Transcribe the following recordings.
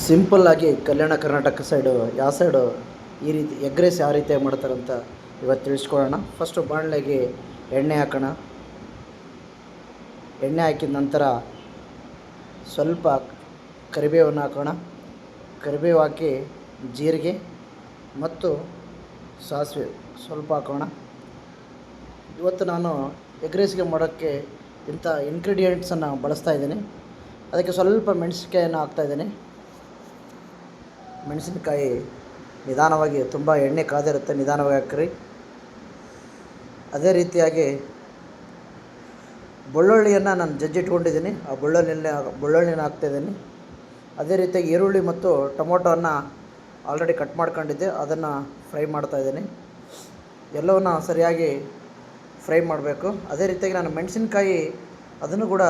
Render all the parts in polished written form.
ಸಿಂಪಲ್ಲಾಗಿ ಕಲ್ಯಾಣ ಕರ್ನಾಟಕ ಸೈಡು ಯಾವ ಸೈಡು ಈ ರೀತಿ ಎಗ್ ರೈಸ್ ಯಾವ ರೀತಿಯಾಗಿ ಮಾಡ್ತಾರಂತ ಇವತ್ತು ತಿಳಿಸ್ಕೊಡೋಣ. ಫಸ್ಟು ಬಾಣಲೆಗೆ ಎಣ್ಣೆ ಹಾಕೋಣ. ಎಣ್ಣೆ ಹಾಕಿದ ನಂತರ ಸ್ವಲ್ಪ ಕರಿಬೇವನ್ನು ಹಾಕೋಣ. ಕರಿಬೇವು ಹಾಕಿ ಜೀರಿಗೆ ಮತ್ತು ಸಾಸಿವೆ ಸ್ವಲ್ಪ ಹಾಕೋಣ. ಇವತ್ತು ನಾನು ಎಗ್ ರೈಸ್ಗೆ ಮಾಡೋಕ್ಕೆ ಇಂಥ ಇಂಗ್ರೀಡಿಯೆಂಟ್ಸನ್ನು ಬಳಸ್ತಾ ಇದ್ದೀನಿ. ಅದಕ್ಕೆ ಸ್ವಲ್ಪ ಮೆಣಸಿನ್ಕಾಯನ್ನು ಹಾಕ್ತಾಯಿದ್ದೀನಿ. ಮೆಣಸಿನಕಾಯಿ ನಿಧಾನವಾಗಿ, ತುಂಬ ಎಣ್ಣೆ ಕಾದಿರುತ್ತೆ, ನಿಧಾನವಾಗಿ ಹಾಕ್ರಿ. ಅದೇ ರೀತಿಯಾಗಿ ಬೆಳ್ಳುಳ್ಳಿಯನ್ನು ನಾನು ಜಜ್ಜಿಟ್ಕೊಂಡಿದ್ದೀನಿ, ಆ ಬೆಳ್ಳುಳ್ಳಿನ ಹಾಕ್ತಾಯಿದ್ದೀನಿ. ಅದೇ ರೀತಿಯಾಗಿ ಈರುಳ್ಳಿ ಮತ್ತು ಟೊಮೊಟೊವನ್ನು ಆಲ್ರೆಡಿ ಕಟ್ ಮಾಡ್ಕೊಂಡಿದ್ದೆ, ಅದನ್ನು ಫ್ರೈ ಮಾಡ್ತಾಯಿದ್ದೀನಿ. ಎಲ್ಲವನ್ನು ಸರಿಯಾಗಿ ಫ್ರೈ ಮಾಡಬೇಕು. ಅದೇ ರೀತಿಯಾಗಿ ನಾನು ಮೆಣಸಿನ್ಕಾಯಿ ಅದನ್ನು ಕೂಡ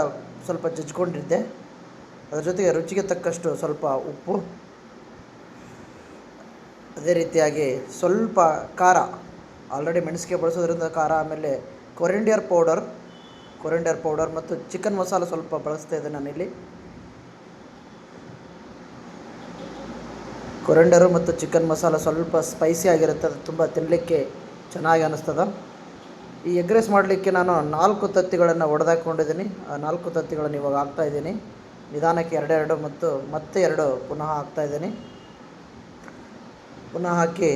ಸ್ವಲ್ಪ ಜಜ್ಜಿಕೊಂಡಿದ್ದೆ. ಅದರ ಜೊತೆಗೆ ರುಚಿಗೆ ತಕ್ಕಷ್ಟು ಸ್ವಲ್ಪ ಉಪ್ಪು, ಅದೇ ರೀತಿಯಾಗಿ ಸ್ವಲ್ಪ ಖಾರ, ಆಲ್ರೆಡಿ ಮೆಣಸಿಗೆ ಬಳಸೋದ್ರಿಂದ ಖಾರ, ಆಮೇಲೆ ಕೊರಿಯಂಡರ್ ಪೌಡರ್ ಮತ್ತು ಚಿಕನ್ ಮಸಾಲ ಸ್ವಲ್ಪ ಬಳಸ್ತಾ ಇದ್ದೆ ನಾನಿಲ್ಲಿ. ಕೊರಿಯಂಡರು ಮತ್ತು ಚಿಕನ್ ಮಸಾಲ ಸ್ವಲ್ಪ ಸ್ಪೈಸಿ ಆಗಿರುತ್ತೆ, ಅದು ತುಂಬ ತಿನ್ನಲಿಕ್ಕೆ ಚೆನ್ನಾಗಿ ಅನ್ನಿಸ್ತದೆ. ಈ ಎಗ್ ರೈಸ್ ಮಾಡಲಿಕ್ಕೆ ನಾನು 4 ತತ್ತಿಗಳನ್ನು ಒಡೆದಾಕೊಂಡಿದ್ದೀನಿ. ಆ 4 ತತ್ತಿಗಳನ್ನು ಇವಾಗ ಹಾಕ್ತಾಯಿದ್ದೀನಿ. ನಿಧಾನಕ್ಕೆ ಎರಡೆರಡು ಮತ್ತು ಮತ್ತೆ 2 ಪುನಃ ಹಾಕ್ತಾಯಿದ್ದೀನಿ. ಪುನಃ ಹಾಕಿ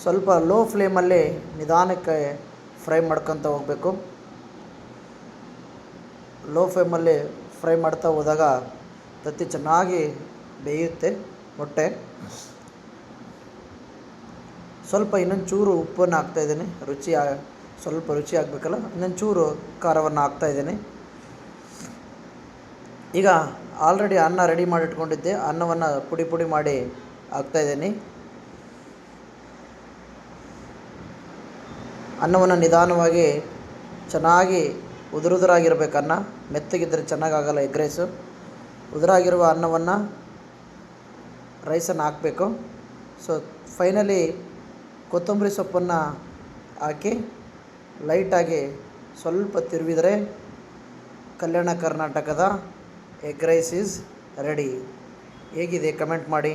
ಸ್ವಲ್ಪ ಲೋ ಫ್ಲೇಮಲ್ಲಿ ನಿಧಾನಕ್ಕೆ ಫ್ರೈ ಮಾಡ್ಕೊತ ಹೋಗಬೇಕು. ಲೋ ಫ್ಲೇಮಲ್ಲಿ ಫ್ರೈ ಮಾಡ್ತಾ ಹೋದಾಗ ತತ್ತಿ ಚೆನ್ನಾಗಿ ಬೇಯುತ್ತೆ. ಮೊಟ್ಟೆ ಸ್ವಲ್ಪ ಇನ್ನೊಂದು ಚೂರು ಉಪ್ಪನ್ನು ಹಾಕ್ತಾಯಿದ್ದೀನಿ, ಸ್ವಲ್ಪ ರುಚಿ ಆಗಬೇಕಲ್ಲ, ಇನ್ನೊಂದು ಚೂರು ಖಾರವನ್ನು ಹಾಕ್ತಾಯಿದ್ದೀನಿ. ಈಗ ಆಲ್ರೆಡಿ ಅನ್ನ ರೆಡಿ ಮಾಡಿ ಇಟ್ಕೊಂಡಿದ್ದೆ, ಅನ್ನವನ್ನು ಪುಡಿ ಮಾಡಿ ಹಾಕ್ತಾಯಿದ್ದೀನಿ. ಅನ್ನವನ್ನು ನಿಧಾನವಾಗಿ ಚೆನ್ನಾಗಿ ಉದುರಾಗಿರ್ಬೇಕು. ಅನ್ನ ಮೆತ್ತಗಿದ್ದರೆ ಚೆನ್ನಾಗಾಗಲ್ಲ ಎಗ್ ರೈಸು. ಉದುರಾಗಿರುವ ಅನ್ನವನ್ನು ರೈಸನ್ನು ಹಾಕಬೇಕು. ಸೊ ಫೈನಲಿ ಕೊತ್ತಂಬರಿ ಸೊಪ್ಪನ್ನು ಹಾಕಿ ಲೈಟಾಗಿ ಸ್ವಲ್ಪ ತಿರುವಿದರೆ ಕಲ್ಯಾಣ ಕರ್ನಾಟಕದ ಎಗ್ ರೈಸ್ ಈಸ್ ರೆಡಿ. ಹೇಗಿದೆ ಕಮೆಂಟ್ ಮಾಡಿ.